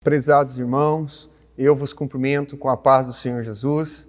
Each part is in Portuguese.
Prezados irmãos, eu vos cumprimento com a paz do Senhor Jesus.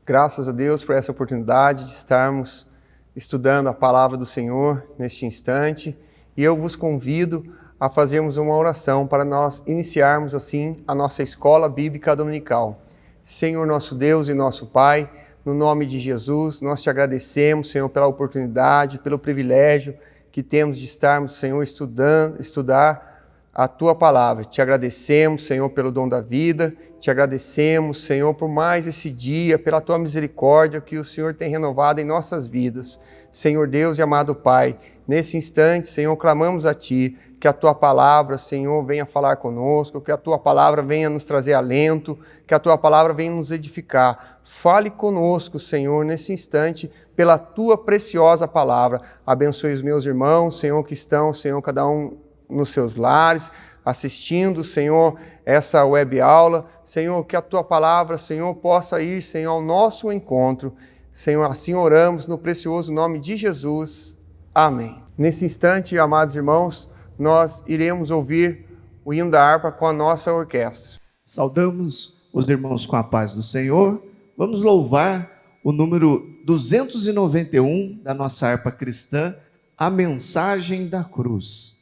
Graças a Deus por essa oportunidade de estarmos estudando a palavra do Senhor neste instante. E eu vos convido a fazermos uma oração para nós iniciarmos assim a nossa escola bíblica dominical. Senhor nosso Deus e nosso Pai, no nome de Jesus, nós te agradecemos, Senhor, pela oportunidade, pelo privilégio que temos de estarmos, Senhor, estudar a Tua palavra. Te agradecemos, Senhor, pelo dom da vida, te agradecemos, Senhor, por mais esse dia, pela Tua misericórdia que o Senhor tem renovado em nossas vidas. Senhor Deus e amado Pai, nesse instante, Senhor, clamamos a Ti, que a Tua palavra, Senhor, venha falar conosco, que a Tua palavra venha nos trazer alento, que a Tua palavra venha nos edificar. Fale conosco, Senhor, nesse instante, pela Tua preciosa palavra. Abençoe os meus irmãos, Senhor, que estão, Senhor, cada um nos seus lares, assistindo, Senhor, essa web aula. Senhor, que a Tua palavra, Senhor, possa ir, Senhor, ao nosso encontro. Senhor, assim oramos no precioso nome de Jesus. Amém. Nesse instante, amados irmãos, nós iremos ouvir o hino da harpa com a nossa orquestra. Saudamos os irmãos com a paz do Senhor. Vamos louvar o número 291 da nossa harpa cristã, A Mensagem da Cruz.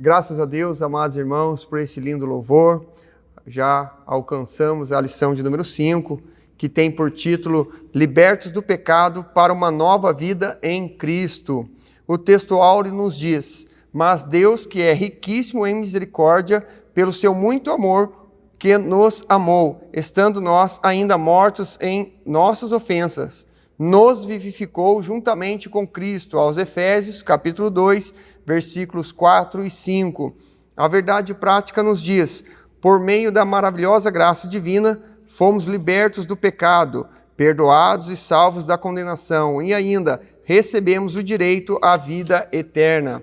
Graças a Deus, amados irmãos, por esse lindo louvor. Já alcançamos a lição de número 5, que tem por título Libertos do Pecado para uma Nova Vida em Cristo. O texto áureo nos diz: mas Deus, que é riquíssimo em misericórdia, pelo seu muito amor, que nos amou, estando nós ainda mortos em nossas ofensas, nos vivificou juntamente com Cristo. Aos Efésios, capítulo 2, versículos 4 e 5. A verdade prática nos diz: por meio da maravilhosa graça divina, fomos libertos do pecado, perdoados e salvos da condenação, e ainda recebemos o direito à vida eterna.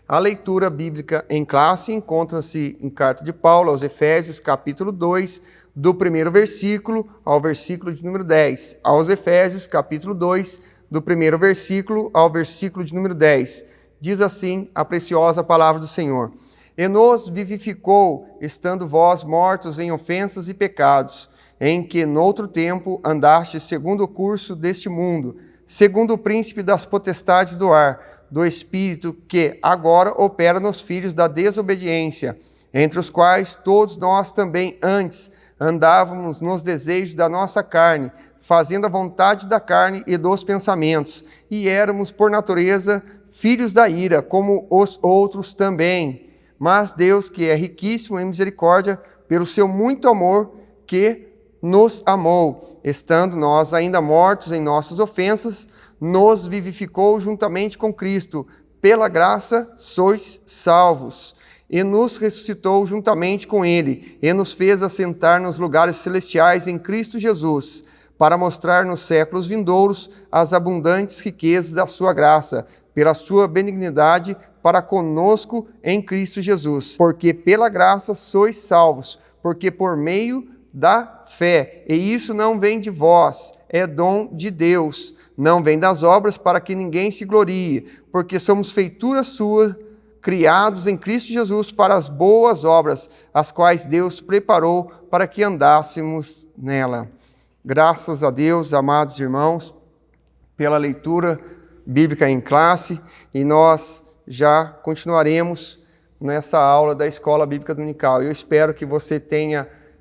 A leitura bíblica em classe encontra-se em carta de Paulo aos Efésios, capítulo 2, do primeiro versículo ao versículo de número 10. Aos Efésios, capítulo 2, do primeiro versículo ao versículo de número 10. Diz assim a preciosa palavra do Senhor: e nos vivificou, estando vós mortos em ofensas e pecados, em que noutro tempo andastes segundo o curso deste mundo, segundo o príncipe das potestades do ar, do Espírito que agora opera nos filhos da desobediência, entre os quais todos nós também antes andávamos nos desejos da nossa carne, fazendo a vontade da carne e dos pensamentos, e éramos por natureza filhos da ira, como os outros também. Mas Deus, que é riquíssimo em misericórdia, pelo seu muito amor, que nos amou, estando nós ainda mortos em nossas ofensas, nos vivificou juntamente com Cristo. Pela graça sois salvos. E nos ressuscitou juntamente com Ele, e nos fez assentar nos lugares celestiais em Cristo Jesus, para mostrar nos séculos vindouros as abundantes riquezas da sua graça, pela sua benignidade para conosco em Cristo Jesus. Porque pela graça sois salvos, porque por meio da fé, e isso não vem de vós, é dom de Deus, não vem das obras para que ninguém se glorie, porque somos feitura sua, criados em Cristo Jesus para as boas obras, as quais Deus preparou para que andássemos nela. Graças a Deus, amados irmãos, pela leitura bíblica em classe, e nós já continuaremos nessa aula da Escola Bíblica Dominical. Eu espero que você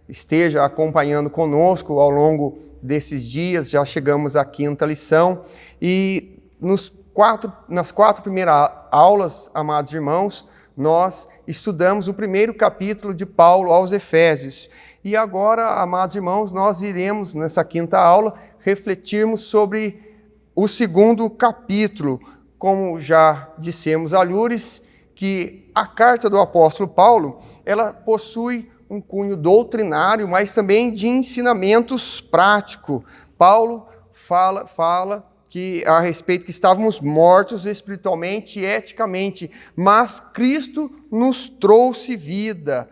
esteja acompanhando conosco ao longo desses dias. Já chegamos à 5ª lição, e nas 4 primeiras aulas, amados irmãos, nós estudamos o primeiro capítulo de Paulo aos Efésios. E agora, amados irmãos, nós iremos, nessa 5ª aula, refletirmos sobre o 2º capítulo. Como já dissemos alhures, que a carta do apóstolo Paulo, ela possui um cunho doutrinário, mas também de ensinamentos práticos. Paulo fala que a respeito que estávamos mortos espiritualmente e eticamente, mas Cristo nos trouxe vida.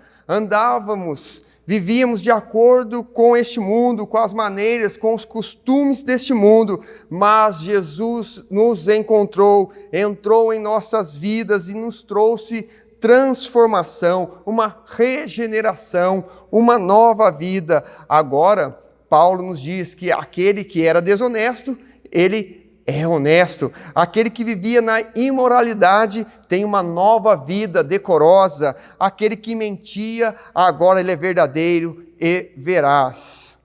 Vivíamos de acordo com este mundo, com as maneiras, com os costumes deste mundo, mas Jesus nos encontrou, entrou em nossas vidas e nos trouxe transformação, uma regeneração, uma nova vida. Agora, Paulo nos diz que aquele que era desonesto, ele é honesto. Aquele que vivia na imoralidade tem uma nova vida decorosa. Aquele que mentia, agora ele é verdadeiro e veraz.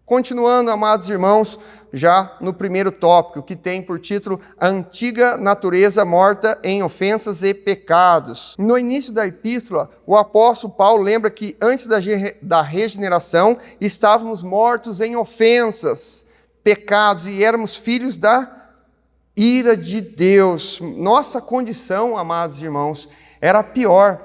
Continuando, amados irmãos, já no primeiro tópico, que tem por título A Antiga Natureza Morta em Ofensas e Pecados. No início da epístola, o apóstolo Paulo lembra que antes da regeneração, estávamos mortos em ofensas, pecados, e éramos filhos da ira de Deus. Nossa condição, amados irmãos, era pior.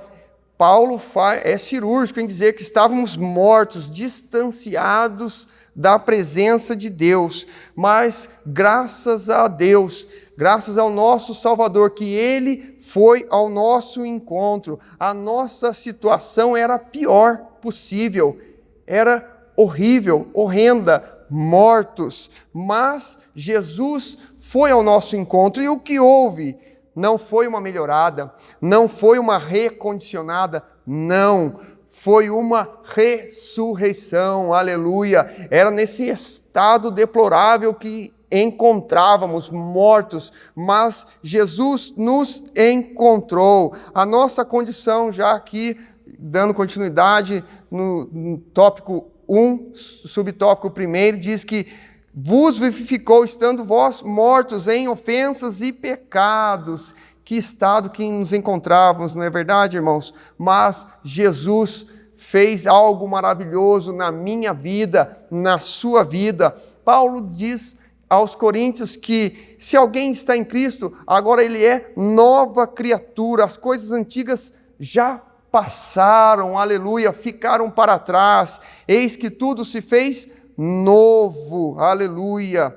Paulo é cirúrgico em dizer que estávamos mortos, distanciados da presença de Deus, mas graças a Deus, graças ao nosso Salvador, que Ele foi ao nosso encontro, a nossa situação era a pior possível, era horrível, horrenda, mortos, mas Jesus foi ao nosso encontro, e o que houve? Não foi uma melhorada, não foi uma recondicionada, não, foi uma ressurreição, aleluia. Era nesse estado deplorável que encontrávamos, mortos, mas Jesus nos encontrou. A nossa condição, já aqui, dando continuidade no tópico 1, subtópico 1, diz que vos vivificou, estando vós mortos em ofensas e pecados. Que estado que nos encontrávamos, não é verdade, irmãos? Mas Jesus fez algo maravilhoso na minha vida, na sua vida. Paulo diz aos Coríntios que se alguém está em Cristo, agora ele é nova criatura. As coisas antigas já passaram, aleluia, ficaram para trás. Eis que tudo se fez novo, aleluia.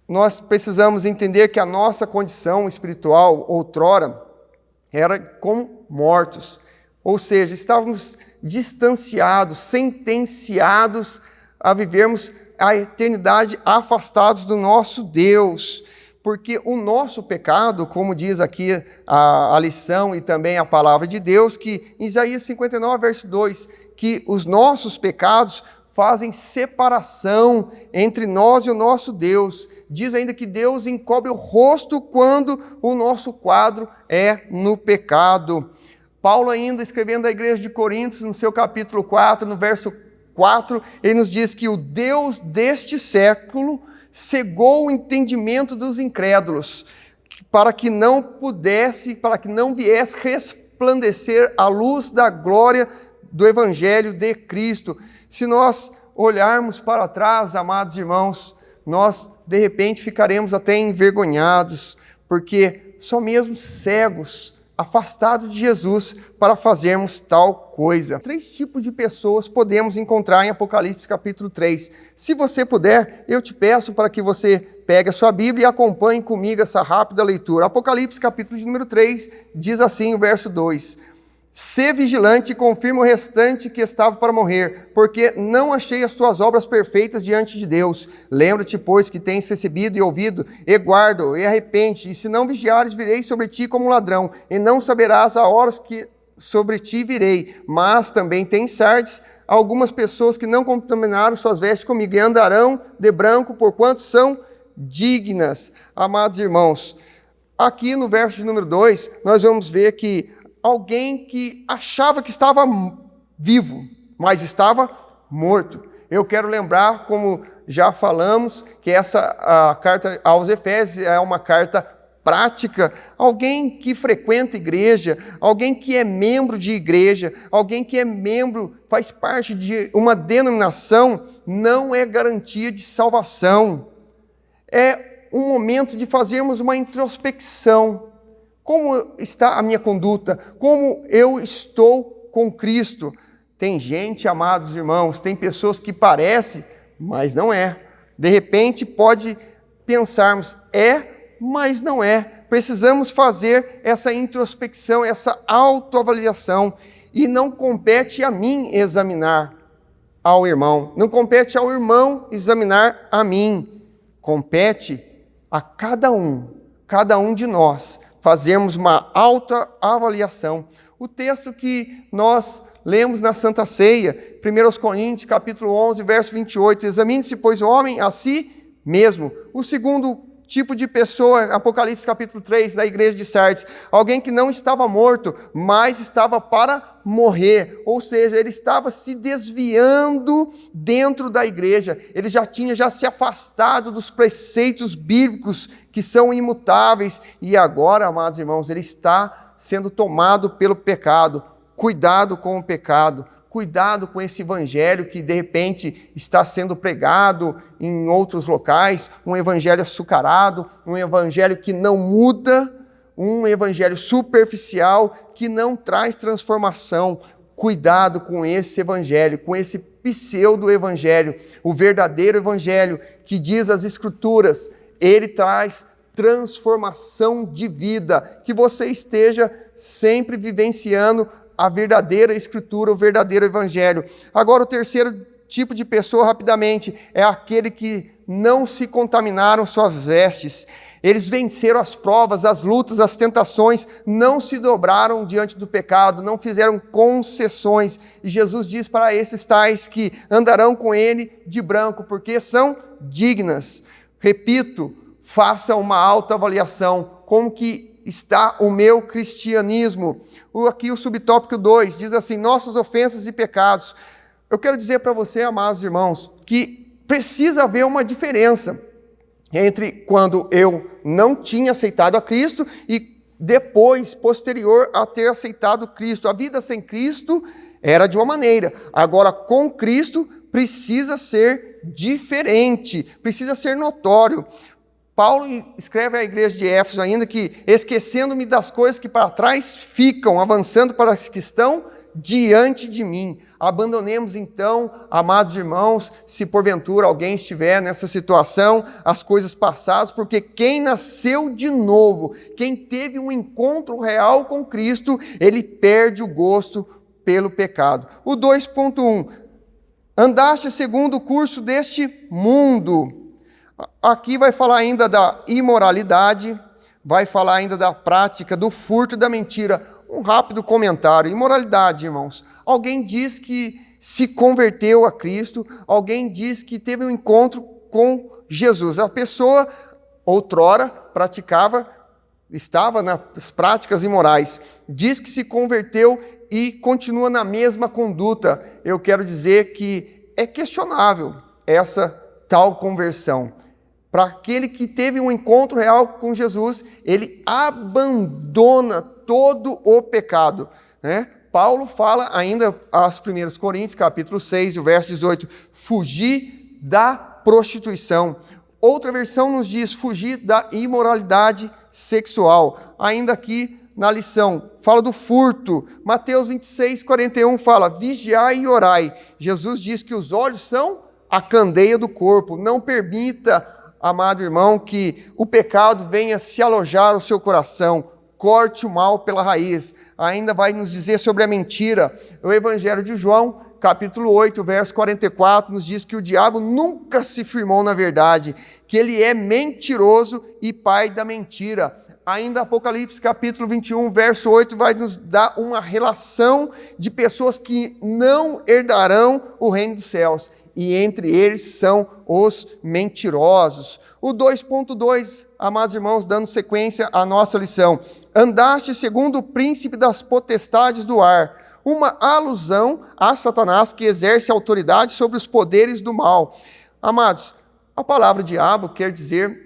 Nós precisamos entender que a nossa condição espiritual, outrora, era como mortos. Ou seja, estávamos distanciados, sentenciados a vivermos a eternidade afastados do nosso Deus. Porque o nosso pecado, como diz aqui a lição e também a palavra de Deus, que em Isaías 59, verso 2, que os nossos pecados fazem separação entre nós e o nosso Deus. Diz ainda que Deus encobre o rosto quando o nosso quadro é no pecado. Paulo ainda, escrevendo à igreja de Coríntios, no seu capítulo 4, no verso 4, ele nos diz que o Deus deste século cegou o entendimento dos incrédulos, para que não viesse resplandecer a luz da glória do Evangelho de Cristo. Se nós olharmos para trás, amados irmãos, nós de repente ficaremos até envergonhados, porque só mesmo cegos, afastados de Jesus, para fazermos tal coisa. 3 tipos de pessoas podemos encontrar em Apocalipse capítulo 3. Se você puder, eu te peço para que você pegue a sua Bíblia e acompanhe comigo essa rápida leitura. Apocalipse capítulo de número 3, diz assim o verso 2. Sê vigilante e confirma o restante que estava para morrer, porque não achei as tuas obras perfeitas diante de Deus. Lembra-te, pois, que tens recebido e ouvido, e guarda, e arrepende, e se não vigiares, virei sobre ti como um ladrão, e não saberás a horas que sobre ti virei. Mas também tem Sardes algumas pessoas que não contaminaram suas vestes comigo, e andarão de branco, porquanto são dignas. Amados irmãos, aqui no verso de número 2, nós vamos ver que alguém que achava que estava vivo, mas estava morto. Eu quero lembrar, como já falamos, que a carta aos Efésios é uma carta prática. Alguém que frequenta igreja, alguém que é membro de igreja, alguém que é membro, faz parte de uma denominação, não é garantia de salvação. É um momento de fazermos uma introspecção. Como está a minha conduta? Como eu estou com Cristo? Tem gente, amados irmãos, tem pessoas que parecem, mas não é. De repente pode pensarmos, mas não é. Precisamos fazer essa introspecção, essa autoavaliação. E não compete a mim examinar ao irmão. Não compete ao irmão examinar a mim. Compete a cada um de nós, fazermos uma autoavaliação. O texto que nós lemos na Santa Ceia, 1 Coríntios, capítulo 11, verso 28, examine-se, pois, o homem a si mesmo. O segundo tipo de pessoa, Apocalipse capítulo 3, da igreja de Sardes, alguém que não estava morto, mas estava para morrer, ou seja, ele estava se desviando dentro da igreja, ele já tinha se afastado dos preceitos bíblicos que são imutáveis, e agora, amados irmãos, ele está sendo tomado pelo pecado. Cuidado com o pecado, cuidado com esse evangelho que de repente está sendo pregado em outros locais, um evangelho açucarado, um evangelho que não muda, um evangelho superficial que não traz transformação. Cuidado com esse evangelho, com esse pseudo-evangelho. O verdadeiro evangelho que diz as Escrituras, ele traz transformação de vida, que você esteja sempre vivenciando a verdadeira Escritura, o verdadeiro Evangelho. Agora, o terceiro tipo de pessoa, rapidamente, é aquele que não se contaminaram suas vestes. Eles venceram as provas, as lutas, as tentações, não se dobraram diante do pecado, não fizeram concessões. E Jesus diz para esses tais que andarão com ele de branco, porque são dignas. Repito, faça uma autoavaliação. Como que está o meu cristianismo? Aqui o subtópico 2 diz assim: nossas ofensas e pecados. Eu quero dizer para você, amados irmãos, que precisa haver uma diferença entre quando eu não tinha aceitado a Cristo e depois, posterior a ter aceitado Cristo. A vida sem Cristo era de uma maneira. Agora, com Cristo, precisa ser diferente, precisa ser notório. Paulo escreve à igreja de Éfeso ainda que, esquecendo-me das coisas que para trás ficam, avançando para as que estão diante de mim. Abandonemos então, amados irmãos, se porventura alguém estiver nessa situação, as coisas passadas, porque quem nasceu de novo, quem teve um encontro real com Cristo, ele perde o gosto pelo pecado. O 2.1, andaste segundo o curso deste mundo. Aqui vai falar ainda da imoralidade, vai falar ainda da prática do furto e da mentira. Um rápido comentário. Imoralidade, irmãos. Alguém diz que se converteu a Cristo, alguém diz que teve um encontro com Jesus. A pessoa, outrora, estava nas práticas imorais. Diz que se converteu e continua na mesma conduta. Eu quero dizer que é questionável essa tal conversão. Para aquele que teve um encontro real com Jesus, ele abandona todo o pecado, né? Paulo fala ainda aos 1 Coríntios, capítulo 6, o verso 18, fugir da prostituição. Outra versão nos diz fugir da imoralidade sexual. Ainda aqui na lição, fala do furto. Mateus 26, 41 fala, vigiai e orai. Jesus diz que os olhos são a candeia do corpo. Não permita, amado irmão, que o pecado venha se alojar no seu coração. Corte o mal pela raiz. Ainda vai nos dizer sobre a mentira. O Evangelho de João, capítulo 8, verso 44, nos diz que o diabo nunca se firmou na verdade, que ele é mentiroso e pai da mentira. Ainda Apocalipse, capítulo 21, verso 8, vai nos dar uma relação de pessoas que não herdarão o reino dos céus. E entre eles são os mentirosos. O 2.2, amados irmãos, dando sequência à nossa lição. Andaste segundo o príncipe das potestades do ar. Uma alusão a Satanás que exerce autoridade sobre os poderes do mal. Amados, a palavra diabo quer dizer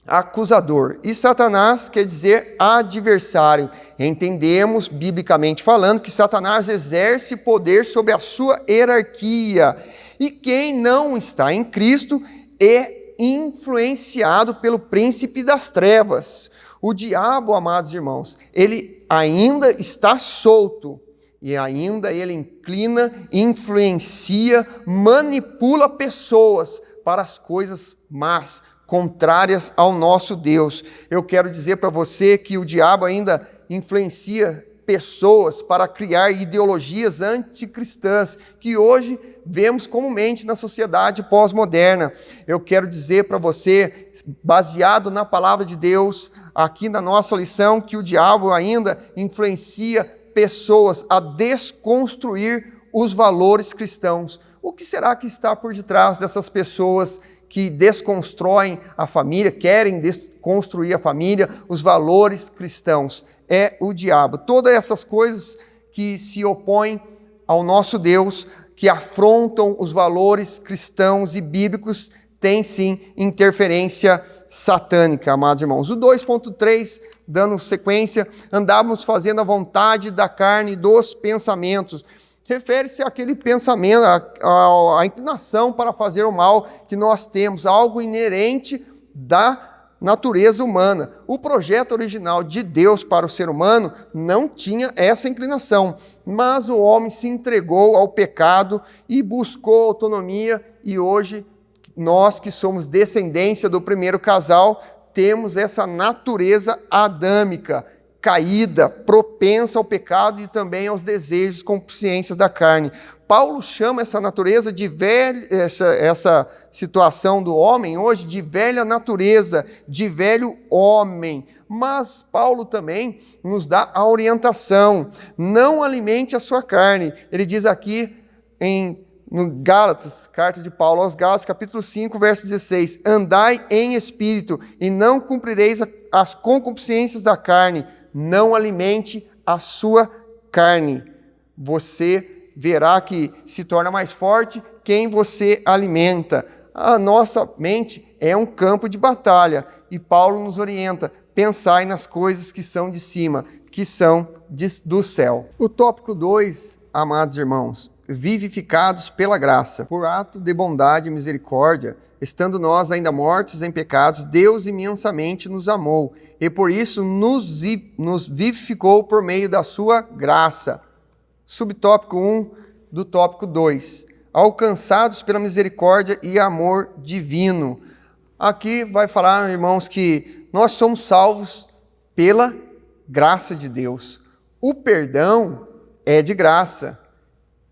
acusador e Satanás quer dizer adversário. Entendemos, biblicamente falando, que Satanás exerce poder sobre a sua hierarquia. E quem não está em Cristo é influenciado pelo príncipe das trevas. O diabo, amados irmãos, ele ainda está solto e ainda ele inclina, influencia, manipula pessoas para as coisas más, contrárias ao nosso Deus. Eu quero dizer para você que o diabo ainda influencia pessoas para criar ideologias anticristãs que hoje vemos comumente na sociedade pós-moderna. Eu quero dizer para você, baseado na palavra de Deus, aqui na nossa lição, que o diabo ainda influencia pessoas a desconstruir os valores cristãos. O que será que está por detrás dessas pessoas que desconstroem a família, querem desconstruir a família, os valores cristãos? É o diabo. Todas essas coisas que se opõem ao nosso Deus, que afrontam os valores cristãos e bíblicos, têm sim interferência satânica, amados irmãos. O 2.3, dando sequência, andávamos fazendo a vontade da carne e dos pensamentos. Refere-se àquele pensamento, à inclinação para fazer o mal que nós temos, algo inerente da natureza humana. O projeto original de Deus para o ser humano não tinha essa inclinação, mas o homem se entregou ao pecado e buscou autonomia, e hoje nós que somos descendência do primeiro casal, temos essa natureza adâmica, caída, propensa ao pecado e também aos desejos, consciências da carne. Paulo chama essa natureza de velha, essa situação do homem hoje de velha natureza, de velho homem. Mas Paulo também nos dá a orientação: não alimente a sua carne. Ele diz aqui no Gálatas, carta de Paulo aos Gálatas, capítulo 5, verso 16: andai em espírito e não cumprireis as concupiscências da carne. Não alimente a sua carne. Você verá que se torna mais forte quem você alimenta. A nossa mente é um campo de batalha e Paulo nos orienta: pensai nas coisas que são de cima, que são do céu. O tópico 2, amados irmãos: vivificados pela graça, por ato de bondade e misericórdia, estando nós ainda mortos em pecados, Deus imensamente nos amou e por isso nos vivificou por meio da sua graça. Subtópico 1 do tópico 2, alcançados pela misericórdia e amor divino. Aqui vai falar, irmãos, que nós somos salvos pela graça de Deus. O perdão é de graça,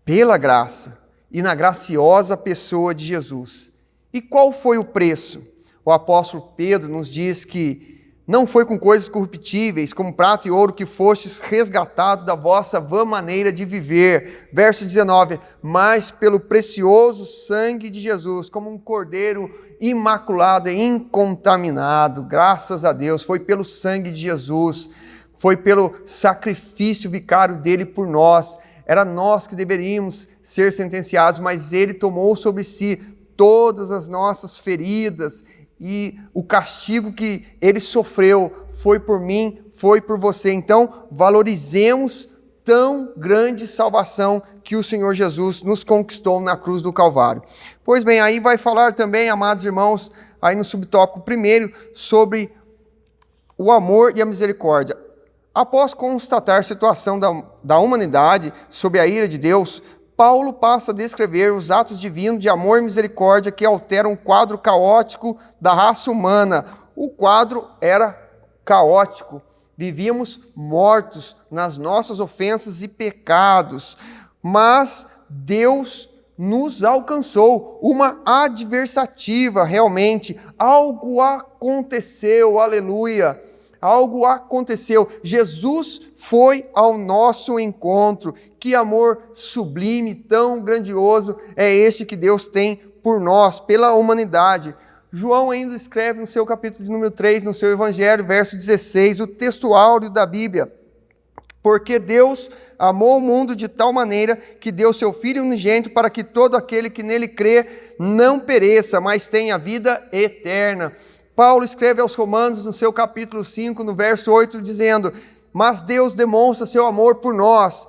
pela graça e na graciosa pessoa de Jesus. E qual foi o preço? O apóstolo Pedro nos diz que não foi com coisas corruptíveis, como prata e ouro, que fostes resgatados da vossa vã maneira de viver. Verso 19, mas pelo precioso sangue de Jesus, como um cordeiro imaculado e incontaminado. Graças a Deus, foi pelo sangue de Jesus, foi pelo sacrifício vicário dele por nós. Era nós que deveríamos ser sentenciados, mas ele tomou sobre si todas as nossas feridas, e o castigo que ele sofreu foi por mim, foi por você. Então, valorizemos tão grande salvação que o Senhor Jesus nos conquistou na cruz do Calvário. Pois bem, aí vai falar também, amados irmãos, aí no subtópico 1, sobre o amor e a misericórdia. Após constatar a situação da humanidade sob a ira de Deus, Paulo passa a descrever os atos divinos de amor e misericórdia que alteram o quadro caótico da raça humana. O quadro era caótico. Vivíamos mortos nas nossas ofensas e pecados. Mas Deus nos alcançou. Uma adversativa, realmente. Algo aconteceu, aleluia. Algo aconteceu. Jesus foi ao nosso encontro. Que amor sublime, tão grandioso é este que Deus tem por nós, pela humanidade. João ainda escreve no seu capítulo de número 3, no seu Evangelho, verso 16, o texto áureo da Bíblia: porque Deus amou o mundo de tal maneira que deu seu Filho unigênito para que todo aquele que nele crê não pereça, mas tenha vida eterna. Paulo escreve aos Romanos no seu capítulo 5, no verso 8, dizendo: mas Deus demonstra seu amor por nós,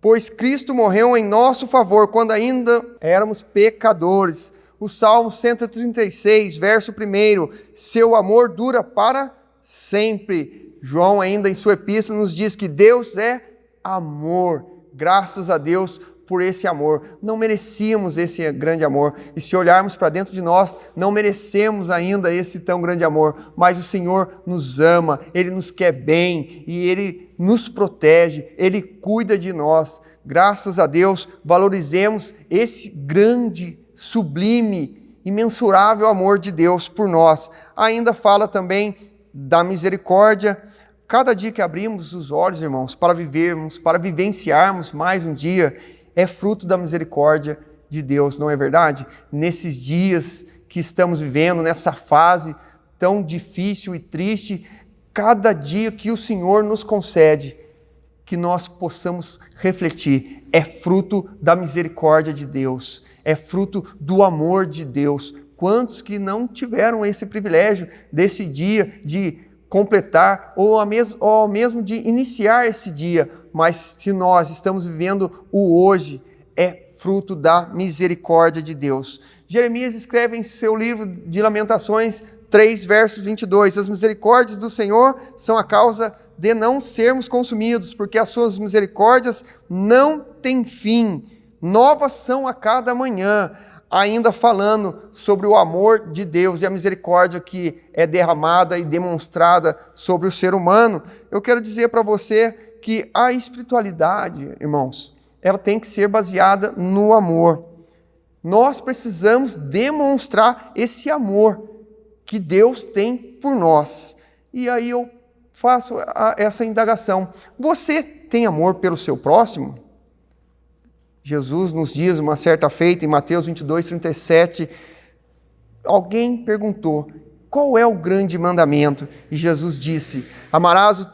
pois Cristo morreu em nosso favor quando ainda éramos pecadores. O Salmo 136, verso 1, seu amor dura para sempre. João ainda em sua epístola nos diz que Deus é amor. Graças a Deus por esse amor. Não merecíamos esse grande amor. E se olharmos para dentro de nós, não merecemos ainda esse tão grande amor. Mas o Senhor nos ama, Ele nos quer bem e Ele nos protege, Ele cuida de nós. Graças a Deus, valorizemos esse grande, sublime, imensurável amor de Deus por nós. Ainda fala também da misericórdia. Cada dia que abrimos os olhos, irmãos, para vivermos, para vivenciarmos mais um dia, é fruto da misericórdia de Deus, não é verdade? Nesses dias que estamos vivendo, nessa fase tão difícil e triste, cada dia que o Senhor nos concede, que nós possamos refletir, é fruto da misericórdia de Deus, é fruto do amor de Deus. Quantos que não tiveram esse privilégio desse dia de completar ou mesmo de iniciar esse dia, mas se nós estamos vivendo o hoje, é fruto da misericórdia de Deus. Jeremias escreve em seu livro de Lamentações 3, versos 22, as misericórdias do Senhor são a causa de não sermos consumidos, porque as suas misericórdias não têm fim, novas são a cada manhã. Ainda falando sobre o amor de Deus e a misericórdia que é derramada e demonstrada sobre o ser humano, eu quero dizer para você que a espiritualidade, irmãos, ela tem que ser baseada no amor. Nós precisamos demonstrar esse amor que Deus tem por nós. E aí eu faço essa indagação. Você tem amor pelo seu próximo? Jesus nos diz, uma certa feita, em Mateus 22, 37, alguém perguntou, qual é o grande mandamento? E Jesus disse, amarás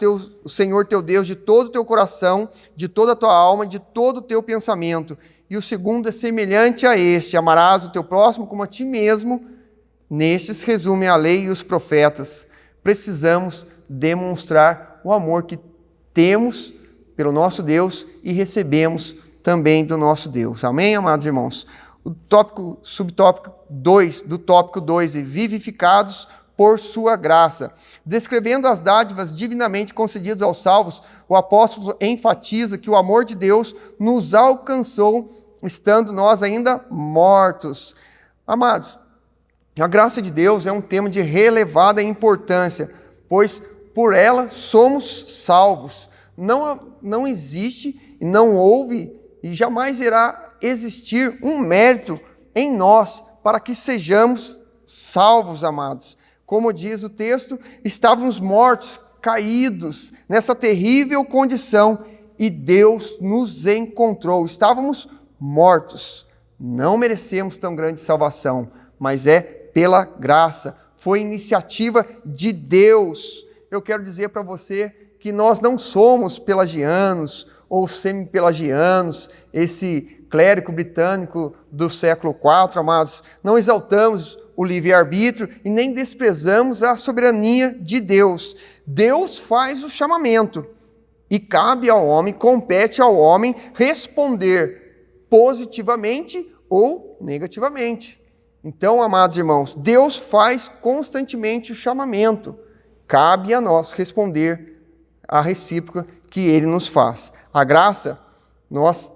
o Senhor teu Deus de todo o teu coração, de toda a tua alma, de todo o teu pensamento. E o segundo é semelhante a este, amarás o teu próximo como a ti mesmo. Nestes resume a lei e os profetas. Precisamos demonstrar o amor que temos pelo nosso Deus e recebemos também do nosso Deus. Amém, amados irmãos? O subtópico 2 do tópico 2, vivificados por sua graça. Descrevendo as dádivas divinamente concedidas aos salvos, o apóstolo enfatiza que o amor de Deus nos alcançou, estando nós ainda mortos. Amados, a graça de Deus é um tema de relevada importância, pois por ela somos salvos. Não existe, não houve e jamais irá existir um mérito em nós para que sejamos salvos, amados. Como diz o texto, estávamos mortos, caídos nessa terrível condição e Deus nos encontrou. Estávamos mortos, não merecemos tão grande salvação, mas é pela graça, foi iniciativa de Deus. Eu quero dizer para você que nós não somos pelagianos ou semi-pelagianos, esse clérigo britânico do século IV, amados. Não exaltamos o livre-arbítrio e nem desprezamos a soberania de Deus. Deus faz o chamamento e cabe ao homem, compete ao homem responder positivamente ou negativamente. Então, amados irmãos, Deus faz constantemente o chamamento. Cabe a nós responder a recíproca que Ele nos faz. A graça, nós,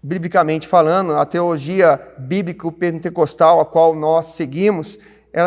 biblicamente falando, a teologia bíblico-pentecostal a qual nós seguimos,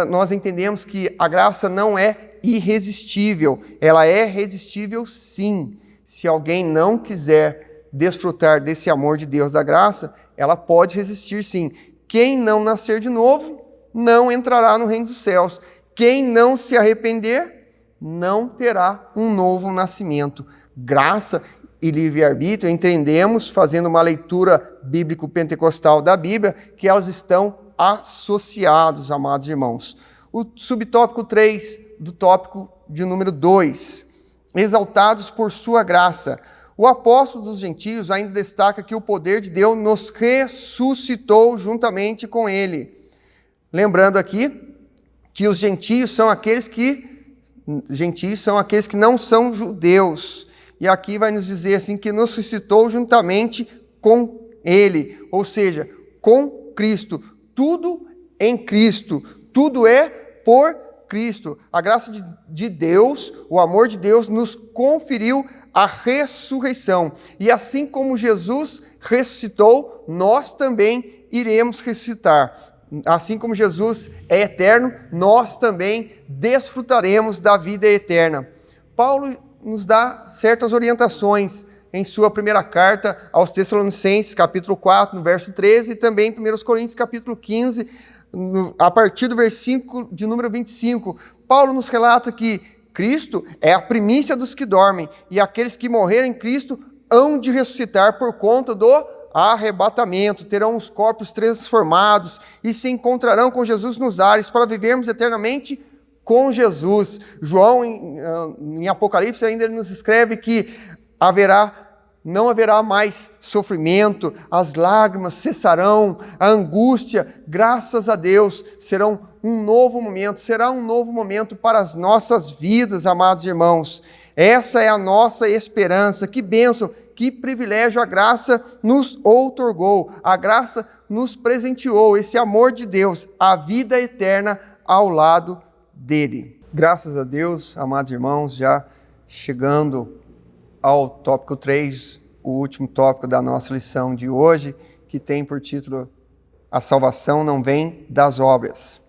nós entendemos que a graça não é irresistível. Ela é resistível, sim. Se alguém não quiser desfrutar desse amor de Deus, da graça, ela pode resistir, sim. Quem não nascer de novo, não entrará no reino dos céus. Quem não se arrepender, não terá um novo nascimento. Graça e livre-arbítrio, entendemos, fazendo uma leitura bíblico-pentecostal da Bíblia, que elas estão associados, amados irmãos. O subtópico 3 do tópico de número 2, exaltados por sua graça. O apóstolo dos gentios ainda destaca que o poder de Deus nos ressuscitou juntamente com ele. Lembrando aqui que os gentios são aqueles que não são judeus. E aqui vai nos dizer assim que nos ressuscitou juntamente com ele, ou seja, com Cristo. Tudo em Cristo, tudo é por Cristo. A graça de Deus, o amor de Deus nos conferiu a ressurreição. E assim como Jesus ressuscitou, nós também iremos ressuscitar. Assim como Jesus é eterno, nós também desfrutaremos da vida eterna. Paulo nos dá certas orientações em sua primeira carta aos Tessalonicenses, capítulo 4, no verso 13, e também em 1 Coríntios, capítulo 15, a partir do versículo de número 25. Paulo nos relata que Cristo é a primícia dos que dormem, e aqueles que morrerem em Cristo hão de ressuscitar por conta do arrebatamento, terão os corpos transformados e se encontrarão com Jesus nos ares para vivermos eternamente com Jesus. João, em Apocalipse, ainda ele nos escreve que não haverá mais sofrimento, as lágrimas cessarão, a angústia, graças a Deus, será um novo momento para as nossas vidas, amados irmãos. Essa é a nossa esperança. Que bênção, que privilégio a graça nos outorgou, a graça nos presenteou, esse amor de Deus, a vida eterna ao lado dele. Graças a Deus, amados irmãos, já chegando ao tópico 3, o último tópico da nossa lição de hoje, que tem por título A salvação não vem das obras.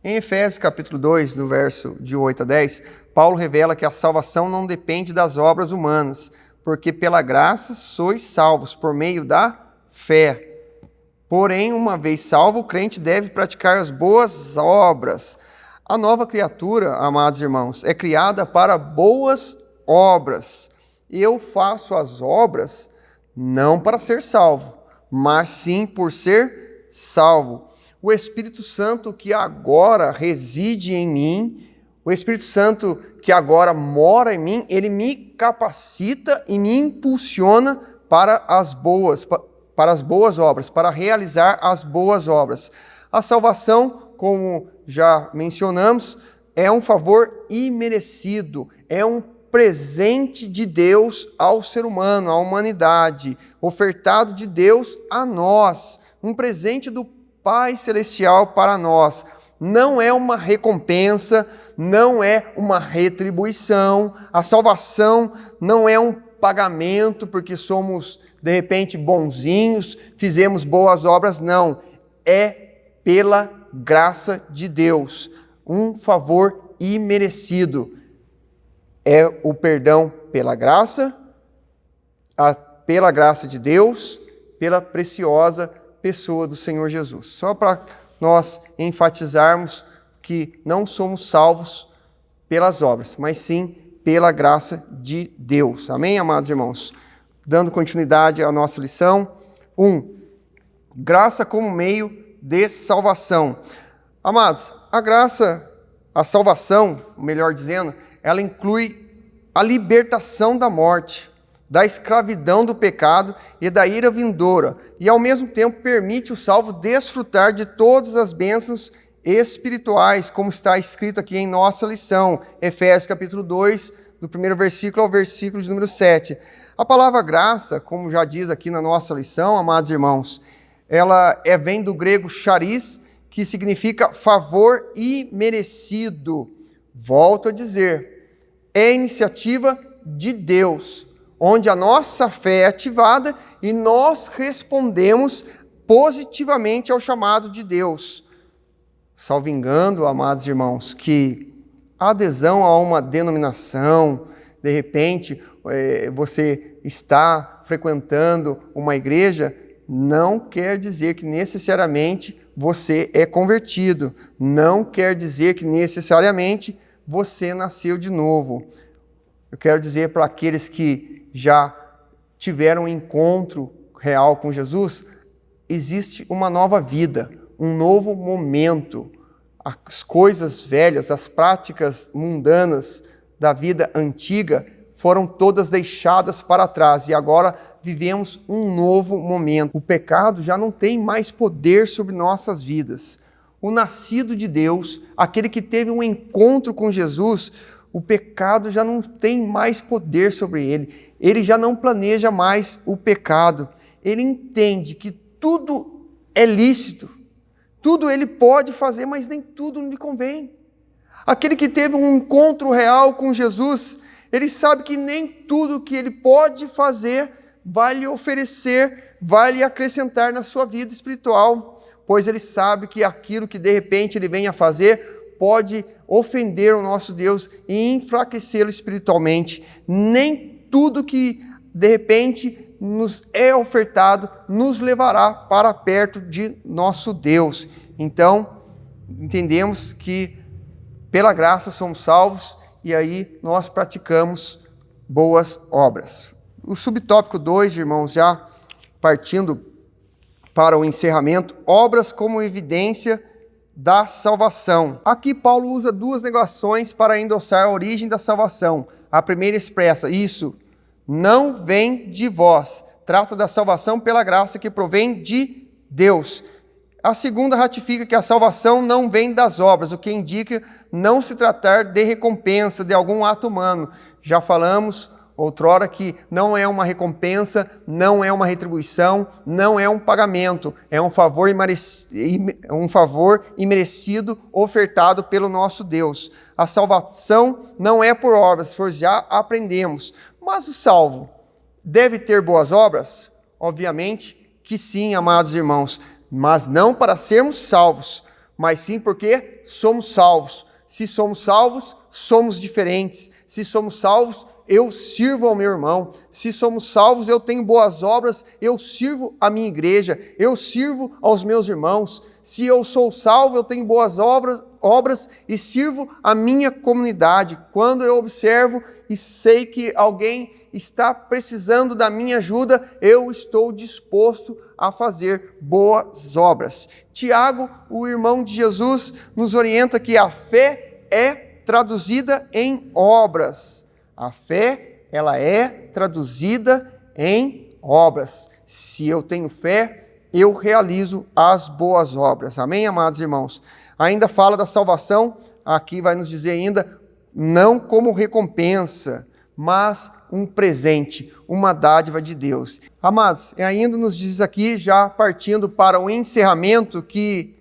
Em Efésios capítulo 2, no verso de 8 a 10, Paulo revela que a salvação não depende das obras humanas, porque pela graça sois salvos, por meio da fé. Porém, uma vez salvo, o crente deve praticar as boas obras. A nova criatura, amados irmãos, é criada para boas obras. Eu faço as obras não para ser salvo, mas sim por ser salvo. O Espírito Santo que agora reside em mim, o Espírito Santo que agora mora em mim, ele me capacita e me impulsiona para as boas obras, para realizar as boas obras. A salvação, como já mencionamos, é um favor imerecido, é um presente de Deus ao ser humano, à humanidade, ofertado de Deus a nós, um presente do Pai Celestial para nós. Não é uma recompensa, não é uma retribuição, a salvação não é um pagamento porque somos, de repente, bonzinhos, fizemos boas obras, não. É pela graça de Deus, um favor imerecido. É o perdão pela graça de Deus, pela preciosa pessoa do Senhor Jesus. Só para nós enfatizarmos que não somos salvos pelas obras, mas sim pela graça de Deus. Amém, amados irmãos? Dando continuidade à nossa lição. 1. Graça como meio de salvação. Amados, a salvação, melhor dizendo, ela inclui a libertação da morte, da escravidão do pecado e da ira vindoura, e ao mesmo tempo permite o salvo desfrutar de todas as bênçãos espirituais, como está escrito aqui em nossa lição, Efésios capítulo 2, do primeiro versículo ao versículo de número 7. A palavra graça, como já diz aqui na nossa lição, amados irmãos, ela vem do grego charis, que significa favor imerecido. Volto a dizer, é iniciativa de Deus, onde a nossa fé é ativada e nós respondemos positivamente ao chamado de Deus. Salvo engano, amados irmãos, que a adesão a uma denominação, de repente, você está frequentando uma igreja, não quer dizer que necessariamente você é convertido, não quer dizer que necessariamente você nasceu de novo. Eu quero dizer para aqueles que já tiveram um encontro real com Jesus, existe uma nova vida, um novo momento. As coisas velhas, as práticas mundanas da vida antiga foram todas deixadas para trás e agora vivemos um novo momento. O pecado já não tem mais poder sobre nossas vidas. O nascido de Deus, aquele que teve um encontro com Jesus, o pecado já não tem mais poder sobre ele. Ele já não planeja mais o pecado. Ele entende que tudo é lícito. Tudo ele pode fazer, mas nem tudo lhe convém. Aquele que teve um encontro real com Jesus, ele sabe que nem tudo que ele pode fazer vai lhe oferecer, vai lhe acrescentar na sua vida espiritual, pois ele sabe que aquilo que de repente ele vem a fazer pode ofender o nosso Deus e enfraquecê-lo espiritualmente. Nem tudo que de repente nos é ofertado nos levará para perto de nosso Deus. Então, entendemos que pela graça somos salvos e aí nós praticamos boas obras. O subtópico 2, irmãos, já partindo para o encerramento, obras como evidência da salvação. Aqui Paulo usa duas negações para endossar a origem da salvação. A primeira expressa, isso não vem de vós. Trata da salvação pela graça que provém de Deus. A segunda ratifica que a salvação não vem das obras, o que indica não se tratar de recompensa de algum ato humano. Já falamos outrora que não é uma recompensa, não é uma retribuição, não é um pagamento, é um favor imerecido ofertado pelo nosso Deus. A salvação não é por obras, pois já aprendemos. Mas o salvo deve ter boas obras? Obviamente que sim, amados irmãos, mas não para sermos salvos, mas sim porque somos salvos. Se somos salvos, somos diferentes. Se somos salvos, eu sirvo ao meu irmão. Se somos salvos, eu tenho boas obras, eu sirvo a minha igreja, eu sirvo aos meus irmãos. Se eu sou salvo, eu tenho boas obras e sirvo a minha comunidade. Quando eu observo e sei que alguém está precisando da minha ajuda, eu estou disposto a fazer boas obras. Tiago, o irmão de Jesus, nos orienta que a fé é traduzida em obras. A fé, ela é traduzida em obras. Se eu tenho fé, eu realizo as boas obras. Amém, amados irmãos? Ainda fala da salvação, aqui vai nos dizer ainda, não como recompensa, mas um presente, uma dádiva de Deus. Amados, ainda nos diz aqui, já partindo para o encerramento, que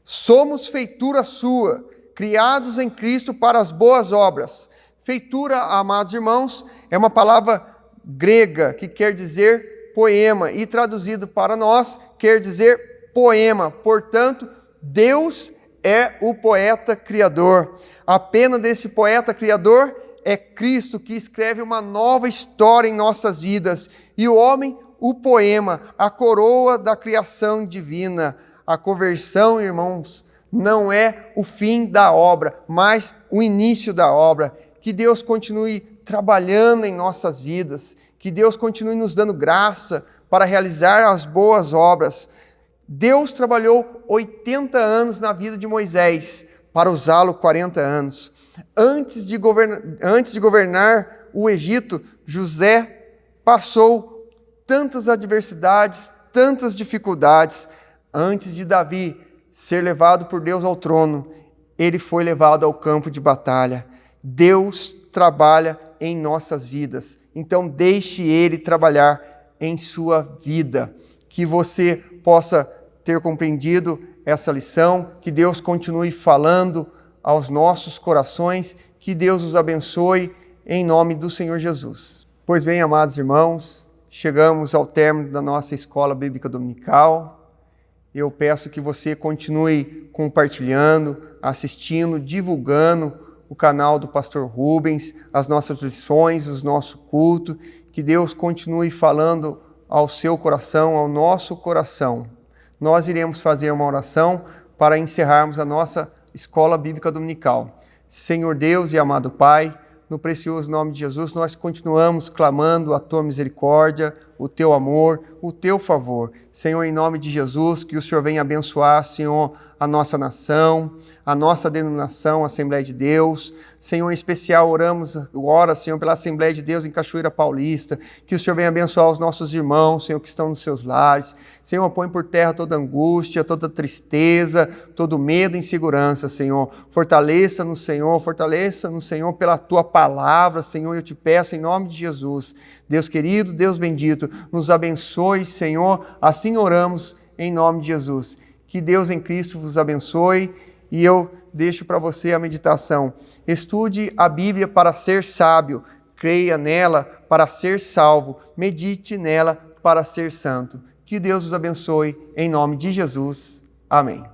somos feitura sua, criados em Cristo para as boas obras. Feitura, amados irmãos, é uma palavra grega que quer dizer poema, e traduzido para nós, quer dizer poema. Portanto, Deus é o poeta criador. A pena desse poeta criador é Cristo, que escreve uma nova história em nossas vidas. E o homem, o poema, a coroa da criação divina. A conversão, irmãos, não é o fim da obra, mas o início da obra. Que Deus continue trabalhando em nossas vidas. Que Deus continue nos dando graça para realizar as boas obras. Deus trabalhou 80 anos na vida de Moisés para usá-lo 40 anos. Antes de governar o Egito, José passou tantas adversidades, tantas dificuldades. Antes de Davi ser levado por Deus ao trono, ele foi levado ao campo de batalha. Deus trabalha em nossas vidas. Então deixe Ele trabalhar em sua vida. Que você possa ter compreendido essa lição, que Deus continue falando aos nossos corações, que Deus os abençoe em nome do Senhor Jesus. Pois bem, amados irmãos, chegamos ao término da nossa escola bíblica dominical. Eu peço que você continue compartilhando, assistindo, divulgando o canal do Pastor Rubens, as nossas lições, o nosso culto, que Deus continue falando ao seu coração, ao nosso coração. Nós iremos fazer uma oração para encerrarmos a nossa escola bíblica dominical. Senhor Deus e amado Pai, no precioso nome de Jesus, nós continuamos clamando a Tua misericórdia, o Teu amor, o Teu favor. Senhor, em nome de Jesus, que o Senhor venha abençoar, Senhor, a nossa nação, a nossa denominação, a Assembleia de Deus. Senhor, em especial, oramos agora, Senhor, pela Assembleia de Deus em Cachoeira Paulista, que o Senhor venha abençoar os nossos irmãos, Senhor, que estão nos seus lares. Senhor, põe por terra toda angústia, toda tristeza, todo medo e insegurança, Senhor. Fortaleça no Senhor pela Tua palavra, Senhor, eu te peço em nome de Jesus. Deus querido, Deus bendito, nos abençoe, Senhor, assim oramos em nome de Jesus. Que Deus em Cristo vos abençoe e eu deixo para você a meditação. Estude a Bíblia para ser sábio, creia nela para ser salvo, medite nela para ser santo. Que Deus os abençoe em nome de Jesus. Amém.